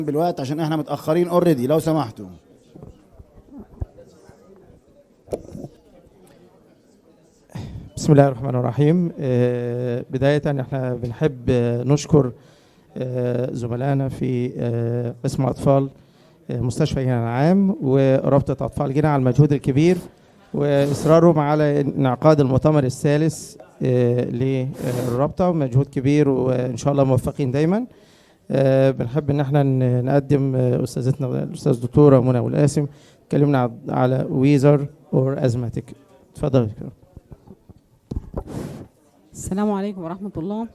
بالوقت عشان احنا متأخرين اوريدي لو سمحتوا. بسم الله الرحمن الرحيم. بداية احنا بنحب نشكر زملائنا في قسم أطفال مستشفى جنة العام ورابطة أطفال جنة على المجهود الكبير وإصرارهم على انعقاد المؤتمر الثالث للرابطة، مجهود كبير وإن شاء الله موفقين دايما. بنحب ان احنا نقدم استاذتنا الاستاذ دكتوره منى ابو القاسم اتكلمنا على ويزر اور ازماتيك. اتفضل. السلام عليكم ورحمه الله.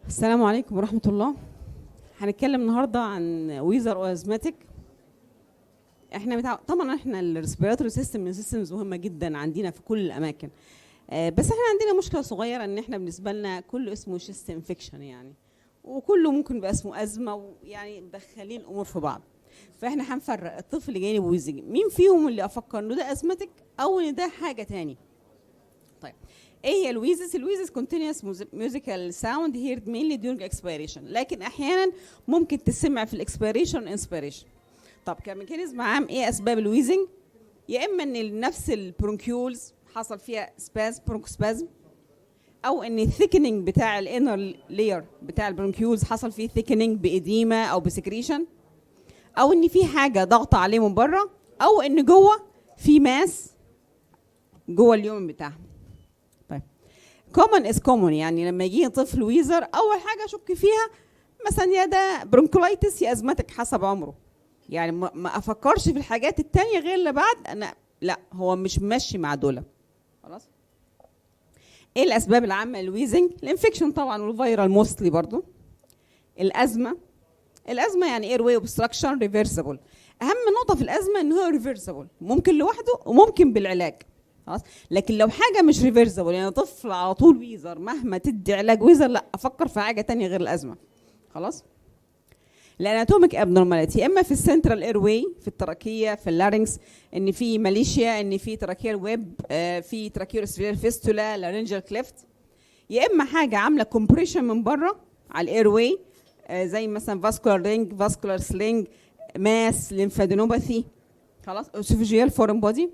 السلام عليكم ورحمة الله. هنتكلم النهارده عن ويزر او ازماتيك. طبعا احنا الريسبيراتوري سيستم من السيستمز مهمه جدا عندنا في كل الاماكن، بس احنا عندنا مشكله صغيره ان احنا بالنسبه لنا كله اسمه شيست انفكشن يعني، وكله ممكن يبقى اسمه ازمه، ويعني مدخلين الامور في بعض. فاحنا هنفرق الطفل اللي جاي بويزنج مين فيهم اللي افكر انه ده ازماتيك او ان ده حاجه تاني. طيب ايه هي الويزز؟ الويزز continuous musical sound heard mainly during expiration، لكن احيانا ممكن تسمع في الاكسبيريشن والانسبيريشن. طب كميكانيزم عام ايه اسباب الويزنج؟ يا اما ان نفس البرونكيولز حصل فيها سباز برونكوسبازم، او ان الثيكنينج بتاع الانر لاير بتاع البرونكيولز حصل فيه ثيكنينج باديمه او بسكريشن، او ان في حاجه ضغط عليه من بره، او ان جوه في ماس جوه اليوم بتاعها. common is common، يعني لما يجي طفل ويزر اول حاجه اشك فيها مثلا يا ده برونكولايتس يا ازمتك حسب عمره، يعني ما افكرش في الحاجات التانية غير اللي بعد انا لا هو مش ماشي مع دول. خلاص. ايه الاسباب العامه للويزنج؟ الانفكشن طبعا والفيرال موستلي برضو. الازمه يعني اير واي اوبستراكشن ريفرسبل. اهم نقطه في الازمه ان هو ريفرسبل، ممكن لوحده وممكن بالعلاج. خلاص. لكن لو حاجه مش ريفرسبل يعني طفل على طول ويزر مهما تدي علاج ويزر، لا افكر في حاجه تانية غير الازمه. خلاص. الاناتوميك ابنورماليتي اما في السنترال اير واي في التراكيه في اللارynx، ان في ماليشيا، ان في تراكيال ويب، في تراكيول فيستولا لارنجال كليفت، يا اما حاجه عامله كومبريشن من بره على الاير واي زي مثلا فاسكولار رينج، فاسكولار سلينج، ماس، ليمفادينوباثي. خلاص. اوسوفيجيال فورين بودي،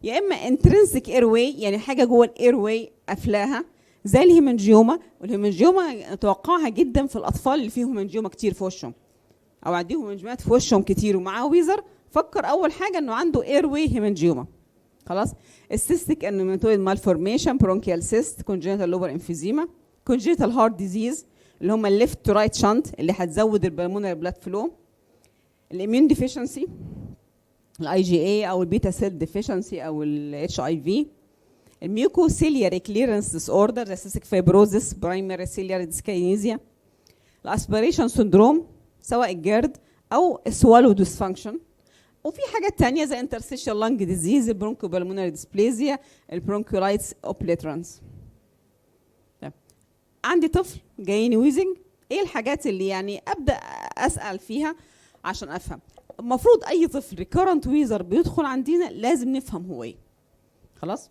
يا اما انترنسك اير واي يعني حاجه جوه الاير واي قافلاها زي الهيمنجيوما. والهيمنجيوما نتوقعها جدا في الاطفال اللي فيهم هيمنجيوما كتير في وشهم او عندهم هيمنجيومات في وشهم كتير ومعاه ويزر، فكر اول حاجه انه عنده اير واي هيمنجيوما. خلاص. السيستيك انوماتويد مالفورميشن، برونكيال سيست، كونجنتال لوبر انفيزيما، كونجنتال هارت ديزيز اللي هم الليفت تو رايت شانت اللي هتزود البلمونري بلاد فلو، الاميون ديفيشنسي، الاي جي اي او البيتا سيل ديفيشنسي او الاتش اي في، الميوكوسيلياري كليرنس ديس اوردر زي سيستيك فايبروزس، برايمري سيلياري ديسكاينيزيا، الاسبيريشن سندروم سواء الجرد او السوالو ديسفانكشن، وفي حاجات تانية زي انترستيشال لانج ديزيز، البرونكو بالمونري ديسبليزيا، البرونكولايتس اوبليترانس. عندي طفل جايني ويزنج، ايه الحاجات اللي يعني ابدا اسال فيها عشان افهم؟ المفروض اي طفل ريكورنت ويزر بيدخل عندنا لازم نفهم هو ايه. خلاص.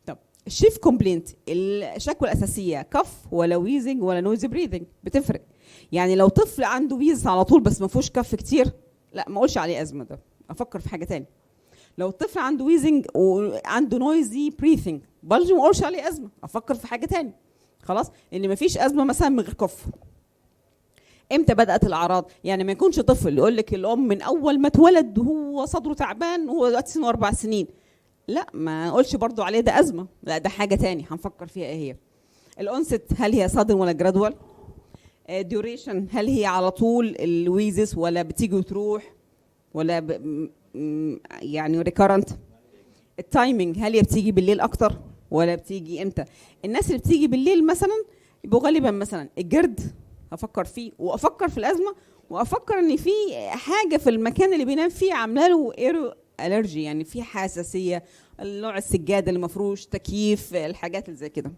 طب الشيف كومبلينت الشكوى الاساسيه كف ولا ويزنج ولا نويز بريذنج؟ بتفرق. يعني لو طفل عنده ويز على طول بس ما فيهوش كف كتير، لا ما اقولش عليه ازمه، ده افكر في حاجه تاني. لو الطفل عنده ويزنج وعنده نويزي بريثنج برضه ما اقولش عليه ازمه، افكر في حاجه تاني. خلاص. ان ما فيش ازمه مثلا من غير كف. امتى بدات الاعراض؟ يعني ما يكونش طفل يقول لك الام من اول ما اتولد وهو صدره تعبان وهو دلوقتي سنه 4 سنين، لا ما نقولش برضو عليه ده ازمه، لا ده حاجه تاني هنفكر فيها ايه هي. الانست هل هي صادم ولا جرادوال؟ ديوريشن هل هي على طول الويزس ولا بتيجي وتروح ولا يعني ريكارنت؟ التايمنج هل هي بتيجي بالليل اكتر ولا بتيجي امتى؟ الناس اللي بتيجي بالليل مثلا يبقوا غالبا مثلا الجرد افكر فيه، وافكر في الازمه، وافكر ان في حاجه في المكان اللي بينام فيه عامله له الرجي، يعني في حساسيه، نوع السجاده المفروش، تكييف، الحاجات اللي زي كده.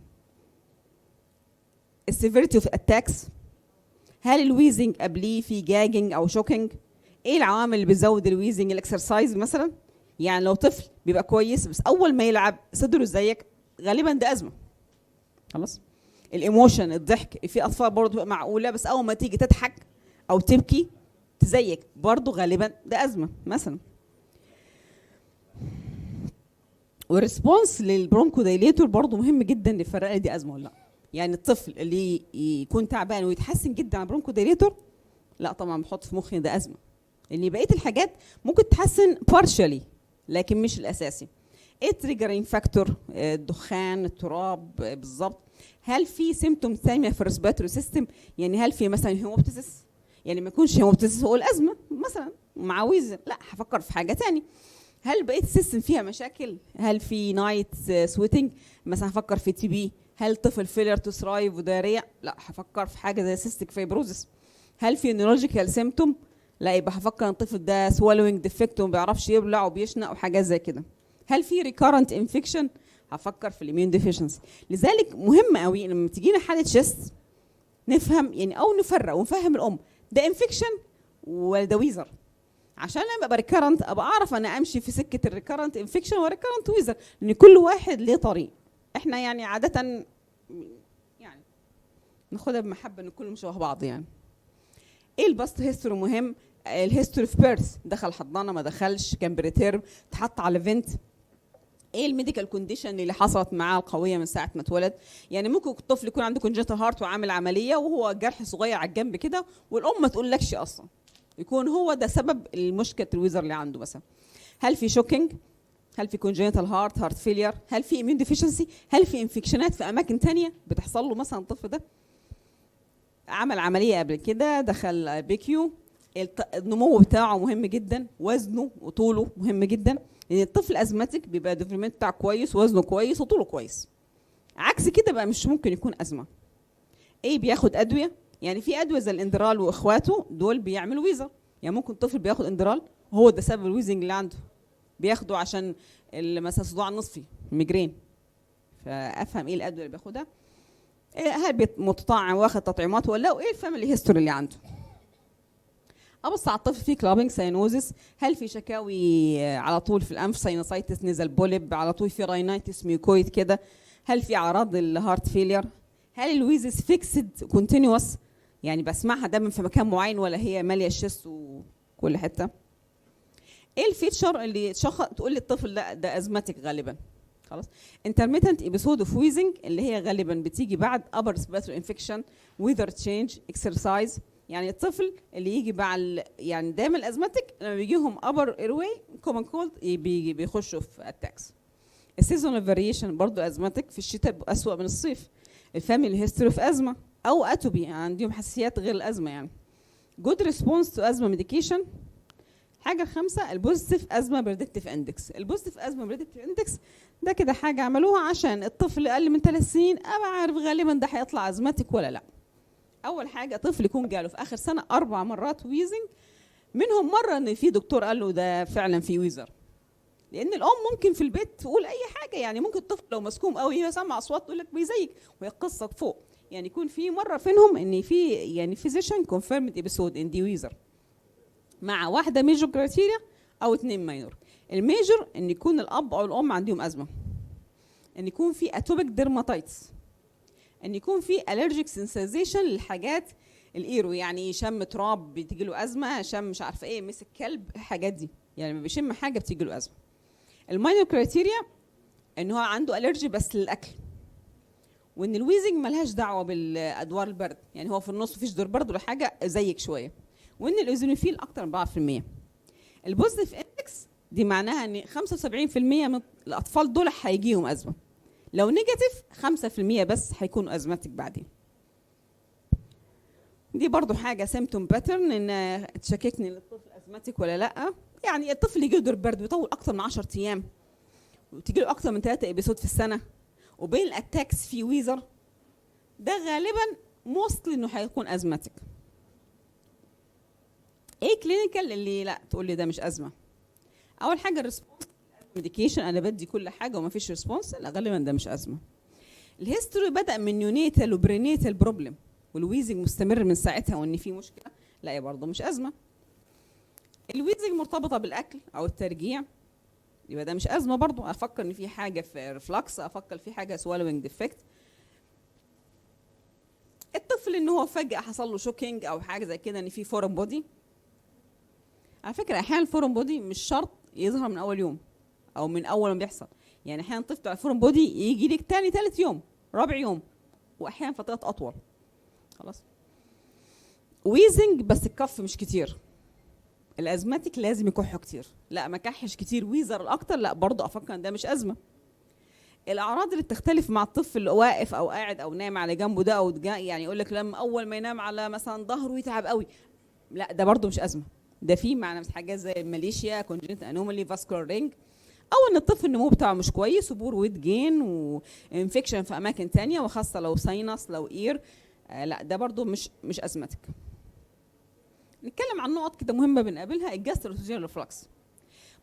السيفيريتي اوف اتاكس، هل الويزنج قبليه في جاجنج او شوكينج؟ ايه العوامل اللي بتزود الويزنج؟ الاكسرسايز مثلا، يعني لو طفل بيبقى كويس بس اول ما يلعب صدره زيك غالبا ده ازمه. خلاص. الايموشن، الضحك، في اطفال برضه بتبقى معقوله بس اول ما تيجي تضحك او تبكي تزيك برضه غالبا ده ازمه مثلا. والريسبونس للبرونكو دايليتور برضه مهم جدا نفرق لي دي ازمه ولا لا. يعني الطفل اللي يكون تعبان ويتحسن جدا على برونكو دايليتور، لا طبعا بحط في مخي ده ازمه، لان بقيه الحاجات ممكن تحسن بارشالي لكن مش الاساسي. ايه تريجرينج فاكتور؟ الدخان، التراب، بالظبط. هل في سيمتوم ثانيه في الريسبيراتوري سيستم؟ يعني هل في مثلا هيموبتيسيس؟ يعني ما يكونش هيموبتيسيس هو الازمه مثلا مع ويزن، لا هفكر في حاجه ثانيه. هل بقيه السيستم فيها مشاكل؟ هل في نايت سويتنج مثلا؟ هفكر في تي بي. هل طفل فيلر تو ثرايف وداريه؟ لا هفكر في حاجه زي سيستيك فايبروزس. هل في نيورولوجيكال سيمتوم؟ لا يبقى هفكر ان الطفل ده سوالوينج ديفكت وما بيعرفش يبلع وبيشنق وحاجات زي كده. هل في ريكارنت انفكشن؟ هفكر في الاميون ديفيشنسي. لذلك مهم قوي لما تجينا حاله شيست نفهم يعني او نفرق ونفهم الام ده انفكشن ولا ده ويزر، عشان لما ابقى ريكارنت ابقى اعرف انا امشي في سكه الريكارنت انفكشن وريكارنت ويزر، لان كل واحد ليه طريق. احنا يعني عاده يعني ناخدها بمحبه ان كلهم شبه بعض. يعني ايه الباست هيستوري مهم؟ الهيستوري في بيرث، دخل حضانه ما دخلش، كان بريتيرم، اتحط على فينت. ايه الميديكال كونديشن اللي حصلت معاه القويه من ساعه ما اتولد؟ يعني ممكن الطفل يكون عنده كونجنتال هارت وعامل عمليه وهو جرح صغير على الجنب كده والام ما تقولكش اصلا، يكون هو ده سبب المشكله الويزر اللي عنده مثلا. هل في شوكينج؟ هل في كونجنتال هارت فيلير؟ هل في اميون ديفيشنسي؟ هل في انفكشنات في اماكن تانية بتحصل له مثلا الطفل ده؟ عمل عمليه قبل كده، دخل بيكيو، النمو بتاعه مهم جدا، وزنه وطوله مهم جدا، لان الطفل ازماتيك بيبقى الديفلوبمنت بتاعه كويس، وزنه كويس وطوله كويس. عكس كده بقى مش ممكن يكون ازمه. ايه بياخد ادويه؟ يعني في ادويه زي الاندرال واخواته دول بيعملوا ويزر، يعني ممكن طفل بياخد اندرال وهو ده سبب الويزنج اللي عنده، بياخده عشان مثلا صداع نصفي ميجرين، فافهم ايه الادويه اللي بياخدها، هل متطعم واخد تطعيمات ولا، وايه الفاميلي هيستوري اللي عنده. ابص على الطفل فيه كلابينج ساينوزس، هل في شكاوي على طول في الانف، ساينوسايتس، نزل بوليب، على طول في راينايتس ميوكويد كده، هل في اعراض الهارت فيلير، هل الويزس فيكسد كونتينوس يعني بسمعها دايما في مكان معين ولا هي ماليه الشيست وكل حته. ايه الفيتشر اللي تقول لي الطفل ده ازماتيك غالبا؟ خلاص. intermittent episode of wheezing اللي هي غالبا بتيجي بعد upper respiratory infection, weather change, exercise. يعني الطفل اللي يجي بعد يعني دايما الازماتيك لما بيجيهم upper airway common cold بيخشوا في attacks. السيزونال فاريشن برضو ازماتيك، في الشتاء اسوأ من الصيف. الفاميلي هيستوري في ازمه او اتوبي، يعني عندهم حساسيات غير الازمه. يعني جود ريسبونس تو ازمه ميديكيشن. حاجه الخامسه البوزيتيف ازمه بريدكتيف اندكس. البوزيتيف ازمه بريدكتيف اندكس ده كده حاجه عملوها عشان الطفل اقل من 3 سنين ابقى عارف غالبا ده هيطلع ازماتيك ولا لا. اول حاجه طفل يكون جاله في اخر سنه 4 مرات ويزنج، منهم مره ان في دكتور قال له ده فعلا في ويزر، لان الام ممكن في البيت تقول اي حاجه، يعني ممكن الطفل لو مسكوم قوي سمع اصوات تقول لك بيزيك وهي قصه فوق، يعني يكون في مره فينهم ان في يعني فيزيشن كونفيرمد ابيسود ان دي ويزر مع واحده ميجور كرايتيريا او 2 ماينور. الميجور ان يكون الاب او الام عندهم ازمه، ان يكون في اتوبيك ديرماتايتس، ان يكون في الرجيك سنسيزيشن للحاجات الايرو، يعني شم تراب بتيجي له ازمه، شم مش عارفه ايه، مسك كلب، الحاجات دي يعني لما بيشم حاجه بتيجي له ازمه. الماينور كرايتيريا ان هو عنده الرجي بس للاكل، وان الويزنج ملهاش دعوه بالادوار البرد، يعني هو في النص مفيش دور برد ولا حاجه زيك شويه، وان الاوزونوفيل اكتر من 4%. البوزيتيف اندكس دي معناها ان 75% من الاطفال دول هيجيهم ازمه، لو نيجاتيف 5% بس هيكونوا ازماتيك بعدين. دي برضو حاجه سيمتوم باترن ان تشككني للطفل ازماتيك ولا لا. يعني الطفل يجي له دور برد بيطول اكتر من 10 ايام وتيجي له اكتر من 3 ابيسود في السنه، وبين الاتاكس في ويزر، ده غالبا موستلي انه هيكون ازماتيك. ايه كلينيكال اللي لا تقول لي ده مش ازمه؟ اول حاجه الريسبونس ميديكيشن، انا بدي كل حاجه وما فيش ريسبونس، لا غالبا ده مش ازمه. الهيستوري بدا من نيونيتال وبرينيتال بروبلم والويزنج مستمر من ساعتها وان في مشكله، لا يا برضه مش ازمه. الويزنج مرتبطه بالاكل او الترجيع، يبقى ده مش ازمه برضه. افكر ان في حاجه في ريفلكس، افكر في حاجه سوالوينج ديفكت. الطفل ان هو فجاه حصل له شوكينج او حاجه زي كده ان في فورن بودي. على فكره احيانا الفورن بودي مش شرط يظهر من اول يوم او من اول ما بيحصل، يعني احيانا طفل على الفورن بودي يجي لك تاني ثالث يوم رابع يوم، واحيانا فترات اطول. خلاص. ويزنج بس الكف مش كتير. الازماتيك لازم يكحوا كتير، لا ما كحش كتير ويزر الاكتر، لا برضه افكر ان ده مش ازمه. الاعراض اللي بتختلف مع الطفل اللي واقف او قاعد او نايم على جنبه ده او يعني يقول لك لما اول ما ينام على مثلا ظهره يتعب قوي، لا ده برضه مش ازمه. ده في معنى حاجات زي الماليشيا كونجنت انومالي فاسكولار رينج، او ان الطفل النمو بتاعه مش كويس وبور ويت جين وانفكشن في اماكن تانية وخاصه لو ساينس لو اير، لا ده برضه مش ازمتك. نتكلم عن نقط كده مهمه بنقابلها. الجاستروسوجيال ريفلكس،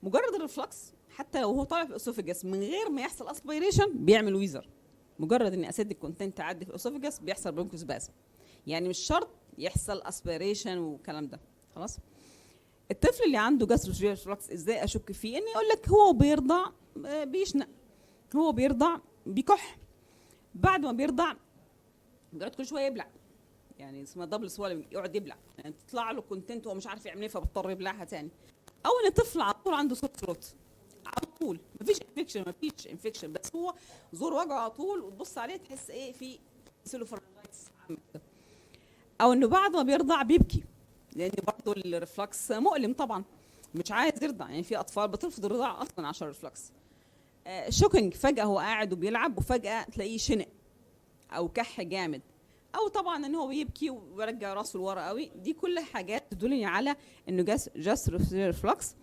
مجرد الريفلكس حتى لو هو طالع في الاسوفجس من غير ما يحصل اسبيريشن بيعمل ويزر. مجرد ان اسيدك كونتنت تعدي في الاسوفجس بيحصل برونكوسبازم، يعني مش شرط يحصل اسبيريشن والكلام ده. خلاص. الطفل اللي عنده جاستروسوجيال ريفلكس ازاي اشك فيه؟ ان يقول لك هو بيرضع بيشنق، هو بيرضع بيكح، بعد ما بيرضع بيقعد كل شويه يبلع، يعني اسمها دبل سوالينج، يقعد يبلع، يعني تطلع له كونتنت وهو مش عارف يعمل ايه فبيضطر يبلعها تاني. او ان الطفل على طول عنده سور ثروت على طول، مفيش انفكشن بس هو زور وجعه على طول، وتبص عليه تحس ايه في سيلوفرنجايتس. او انه بعد ما بيرضع بيبكي، لان برضه الريفلكس مؤلم طبعا، مش عايز يرضع، يعني في اطفال بترفض الرضاعه اصلا عشان الريفلكس. شوكينج، فجاه هو قاعد وبيلعب وفجاه تلاقيه شنق او كح جامد، او طبعا ان هو بيبكي ويرجع راسه لورا قوي. دي كل حاجات تدل على انه جاست ريفلكس.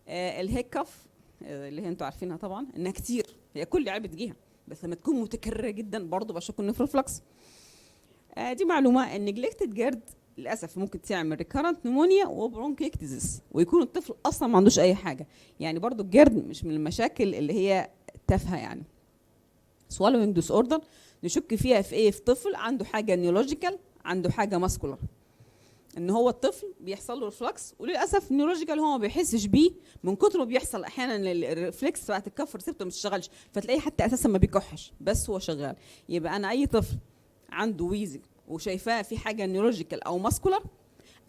الهيكف اللي انتوا عارفينها طبعا انها كتير، هي كل عيال بتجيها، بس لما تكون متكرره جدا برضه بشك انه في ريفلكس. دي معلومه. النجلكتد جيرد للاسف ممكن تعمل ريكارنت نمونيا وبرونكيكتيزس ويكون الطفل اصلا ما عندوش اي حاجه، يعني برضه الجيرد مش من المشاكل اللي هي تافهه يعني. swallowing disorder نشك فيها في ايه؟ في طفل عنده حاجه نيولوجيكال، عنده حاجه ماسكولار، ان هو الطفل بيحصل له ريفلكس وللاسف النيولوجيكال هو ما بيحسش بيه من كتر ما بيحصل. احيانا الريفلكس بتاعت الكف ريسبتور ما بتشتغلش، فتلاقيه حتى اساسا ما بيكحش بس هو شغال. يبقى انا اي طفل عنده ويزنج وشايفاه في حاجه نيولوجيكال او ماسكولار،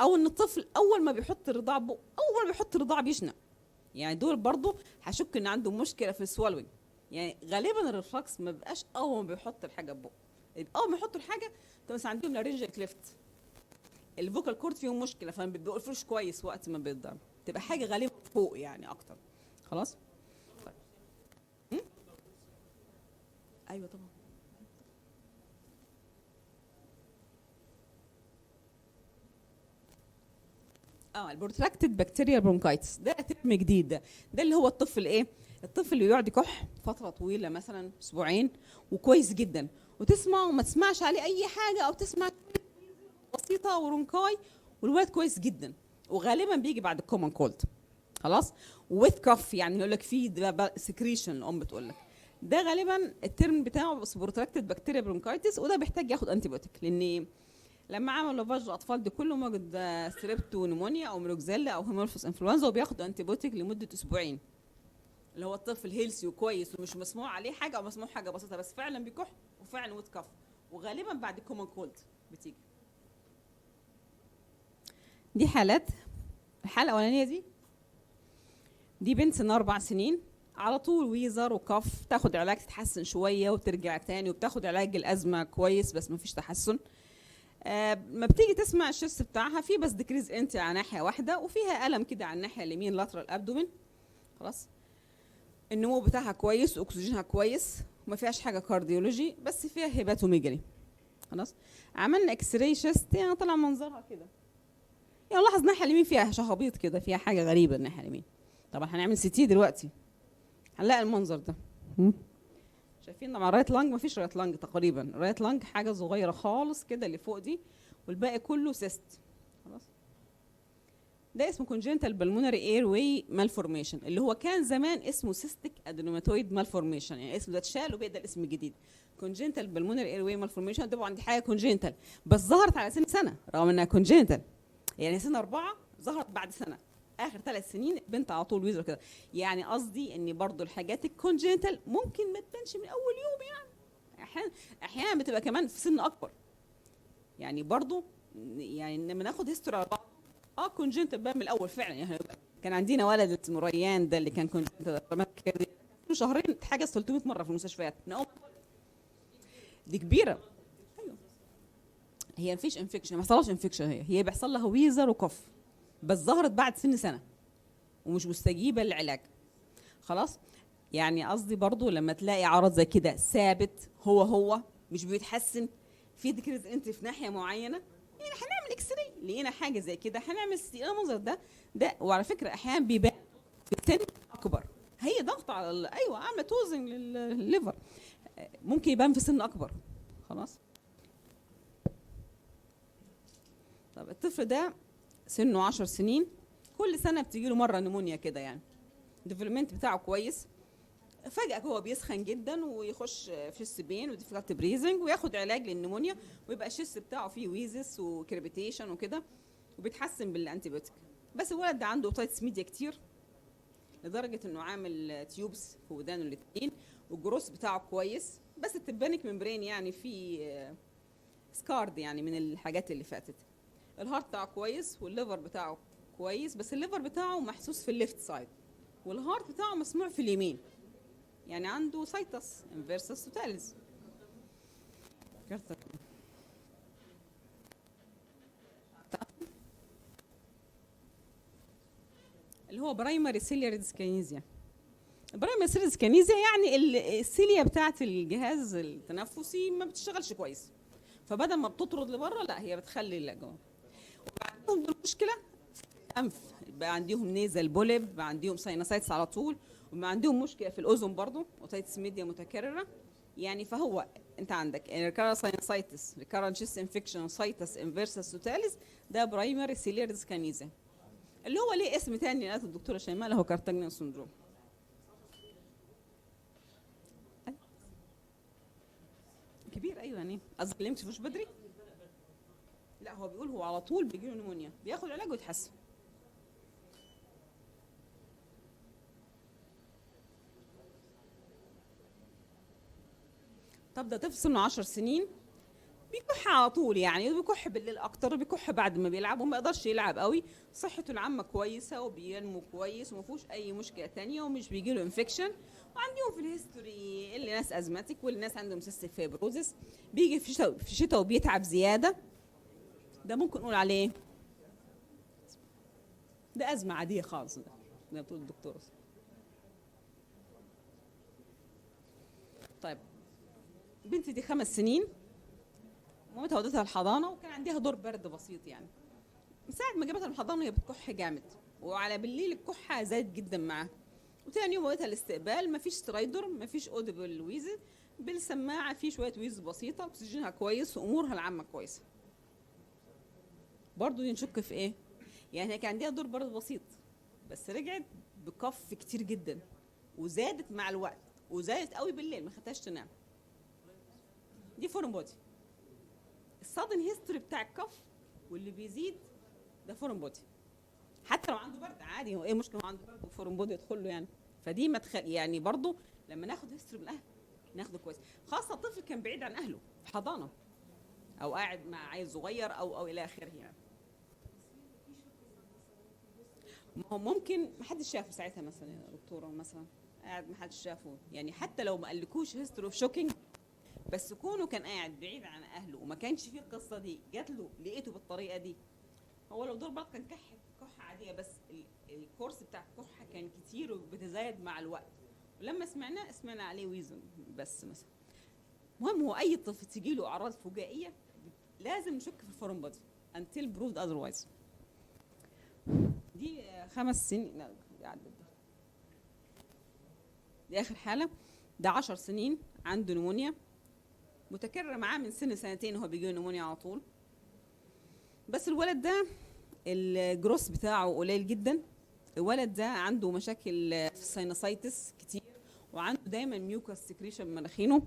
او ان الطفل اول ما بيحط الرضاعه بقه، اول ما بيحط الرضاعه بيشنق، يعني دول برضه هشك ان عنده مشكله في السوالوينج. يعني غالبا الريفلكس ما بيبقاش اول ما بيحط الحاجه بقه، يبقى اول ما يحطوا الحاجه بس عندهم لارنجال كليفت، الفوكال كورد فيهم مشكله فما بيقفلوش كويس وقت ما بيتضرب، تبقى حاجه غالبا فوق يعني اكتر. خلاص. طيب. ايوه طبعا. البروتراكتد بكتيريال برونكايتس ده ترم جديد. ده اللي هو الطفل ايه؟ الطفل اللي يقعد يكح فتره طويله مثلا اسبوعين وكويس جدا، وتسمع وما تسمعش عليه اي حاجه، او تسمع بسيطه ورونكاي والولد كويس جدا، وغالبا بيجي بعد الكومن كولد. خلاص. وذ كف، يعني يقول لك في سكريشن، الام بتقول لك ده غالبا الترم بتاعه بروتراكتد بكتيريا برونكايتس، وده بيحتاج ياخد انتي بايوتيك، لان لما عملوا لافاج الاطفال دي كله موجود ستريبتو نمونيا او ميروكزيلا او هيمورفوس انفلونزا، وبياخد انتي بايوتيك لمده اسبوعين، اللي هو الطفل هيلسي وكويس ومش مسموع عليه حاجه او مسموع حاجه بسيطه بس فعلا بيكح وفعلا وذ كف، وغالبا بعد الكومن كولد بتيجي. دي حالات. الحاله الاولانيه دي بنت سنها 4 سنين على طول ويزر وكف، تاخد علاج تتحسن شويه وترجع تاني، وبتاخد علاج الازمه كويس بس مفيش تحسن. ما بتيجي تسمع الشيست بتاعها في بس ديكريز انتي على ناحيه واحده، وفيها الم كده على الناحيه اليمين لاترال ابدومين. خلاص. النمو بتاعها كويس واكسجينها كويس وما فيهاش حاجه كارديولوجي، بس فيها هيباتوميجالي. خلاص. عملنا اكس راي شيست، يعني طلع منظرها كده، يعني لاحظ الناحيه اليمين فيها شخابيط كده، فيها حاجه غريبه الناحيه اليمين. طبعا هنعمل سي تي دلوقتي هنلاقي المنظر ده. شايفين مع الرايت لانج مفيش رايت لانج تقريبا، الرايت لانج حاجه صغيره خالص كده اللي فوق دي، والباقي كله سيست. خلاص. ده اسمه congenital pulmonary airway malformation، اللي هو كان زمان اسمه cystic adenomatoid malformation، يعني اسمه ده اتشال وبقى ده الاسم الجديد. congenital pulmonary airway malformation ده عندي حاجه congenital بس ظهرت على سنه رغم انها congenital، يعني سنه 4 ظهرت بعد سنه، اخر 3 سنين بنت على طول ويزر كده. يعني قصدي ان برضو الحاجات الكونجنتال ممكن ما تبانش من اول يوم، يعني احيانا بتبقى كمان في سن اكبر. يعني برضو يعني لما ناخد هيستوري على بعض كونجنتال بقى من الاول فعلا. يعني كان عندنا ولد اسمه ريان ده اللي كان كونجنتال شهرين اتحجز 300 مره في المستشفيات دي كبيره. ايوه هي مفيش انفكشن، ما حصلهاش انفكشن، هي بيحصل لها ويزر وكف بس ظهرت بعد سنه ومش مستجيبه للعلاج خلاص. يعني قصدي برضو لما تلاقي عرض زي كده ثابت هو مش بيتحسن، في ديكريز انت في ناحيه معينه، يعني هنعمل اكس راي لقينا حاجه زي كده هنعمل المنظر ده. وعلى فكره احيانا بيبان في سن اكبر، هي ضغط على ايوه عامله توزن للليفر، ممكن يبان في سن اكبر خلاص. طب الطفل ده سنه 10 سنين، كل سنه بتيجي له مره نمونيا كده، يعني الديفلوبمنت بتاعه كويس، فجأة هو بيسخن جدا ويخش في السبين وديفيكالت بريزنج وياخد علاج للنمونيا ويبقى الشيست بتاعه فيه ويزس وكريبيتيشن وكده وبيتحسن بالانتيبيوتيك. بس الولد ده عنده اوتايتس ميديا كتير لدرجة انه عامل تيوبس في ودانه الاثنين والجروس بتاعه كويس، بس التبانك ممبرين يعني في سكارد يعني من الحاجات اللي فاتت. الهارت بتاعه كويس والليفر بتاعه كويس، بس الليفر بتاعه محسوس في الليفت سايد والهارت بتاعه مسموع في اليمين، يعني عنده سايتس انفيرسس توتاليز. اللي هو برايمري سيلياري ديسكينيزيا. البرايمري سيلياري ديسكينيزيا يعني السيليا بتاعه الجهاز التنفسي ما بتشتغلش كويس، فبدل ما بتطرد لبره لا هي بتخلي لجوه. وعندهم المشكله انف، بقى عندهم نيزل بوليب، بقى عندهم ساينوسايتس على طول، وما عندهم مشكله في الاذن برضو اوتايتس ميديا متكرره. يعني فهو انت عندك ريكارنت ساينوسايتس، ريكارنت شيست انفكشن، سايتس انفيرسس توتاليس، ده برايمري سيلياري ديسكينيزيا، اللي هو ليه اسم تاني قالت الدكتوره شيماء له كارتاجنان سندروم. كبير ايوه، يعني قصدك ليه مش بدري؟ لا هو بيقول هو على طول بيجي له نمونيا بياخد علاج ويتحسن. طب ده طفل سنه 10 سنين بيكح على طول، يعني بيكح بالليل اكتر، بيكح بعد ما بيلعب وما يقدرش يلعب قوي، صحته العامه كويسه وبينمو كويس وما فيهوش اي مشكله تانية ومش بيجي له انفكشن. وعندهم في الهيستوري اللي ناس ازماتيك واللي ناس عندهم سيستيك فيبروزس، بيجي في الشتاء وبيتعب زياده، ده ممكن نقول عليه ده ازمه عاديه خالص، ده بتقول الدكتور. طيب بنتي دي 5 سنين، مامتها ودتها الحضانه وكان عندها دور برد بسيط، يعني من ساعه ما جابتها الحضانه هي بتكح جامد، وعلى بالليل الكحه زادت جدا معاها. وتاني يوم ودتها الاستقبال، مفيش سترايدر، مفيش اوديبل ويزل، بالسماعه في شويه ويز بسيطه، اكسجينها كويس وامورها العامه كويسه. برضو دي نشك في ايه؟ يعني هي كان عندها دور برد بسيط بس رجعت بكف كتير جدا وزادت مع الوقت وزادت قوي بالليل، ما خدتهاش تنام. دي فورن بودي. السادن هيستوري بتاع الكف واللي بيزيد ده فورن بودي، حتى لو عنده برد عادي، هو ايه المشكله هو عنده برد وفورن بودي يدخل له يعني. فدي ما يعني برضو لما ناخد هيستوري من الاهل ناخده كويس، خاصه الطفل كان بعيد عن اهله في حضانه او قاعد مع عيل صغير او الى اخره يعني. ممكن ما حدش شافه ساعتها مثلا يا دكتوره، مثلا قاعد ما حدش شافه، يعني حتى لو ما قالكوش هيستوري اوف شوكينج، بس كونه كان قاعد بعيد عن اهله وما كانش فيه القصه دي، جات له لقيته بالطريقه دي. هو لو دور برد كان كحه عاديه، بس الكورس بتاع الكحه كان كتير وبتزايد مع الوقت، ولما سمعنا عليه ويزن بس مثلا. المهم هو اي طفل تجي له اعراض فجائيه لازم نشك في الفورن بودي until proved otherwise. دي 5 سنين، لا دي اخر حاله، ده 10 سنين عنده نمونيا متكرر معاه من سنتين، وهو بيجي له نمونيا على طول. بس الولد ده الجروس بتاعه قليل جدا. الولد ده عنده مشاكل في الساينوسايتس كتير، وعنده دايما ميوكاس سكريشن من مناخينه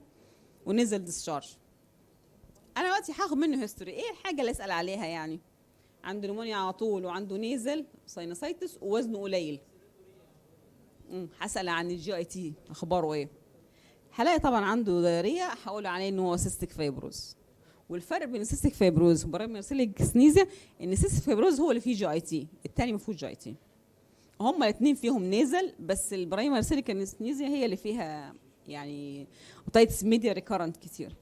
ونزل ديسشارج. انا دلوقتي هاخد منه هيستوري، ايه الحاجه اللي اسال عليها؟ يعني عنده نمونيا على طول، وعنده نيزل ساينوسايتس، ووزنه قليل. هسال عن الجي اي تي اخباره ايه. هلاقي طبعا عنده دايريه، هقول عليه ان هو سيستيك فايبروز. والفرق بين السيستيك فايبروز وبرايمري سيليك سنيزيا ان السيستيك فايبروز هو اللي فيه جي اي تي، الثاني ما فيهوش جي اي تي. هما الاثنين فيهم نيزل، بس البرايمري سيليك سنيزيا هي اللي فيها يعني اوتايتس ميديا ريكارنت كتير.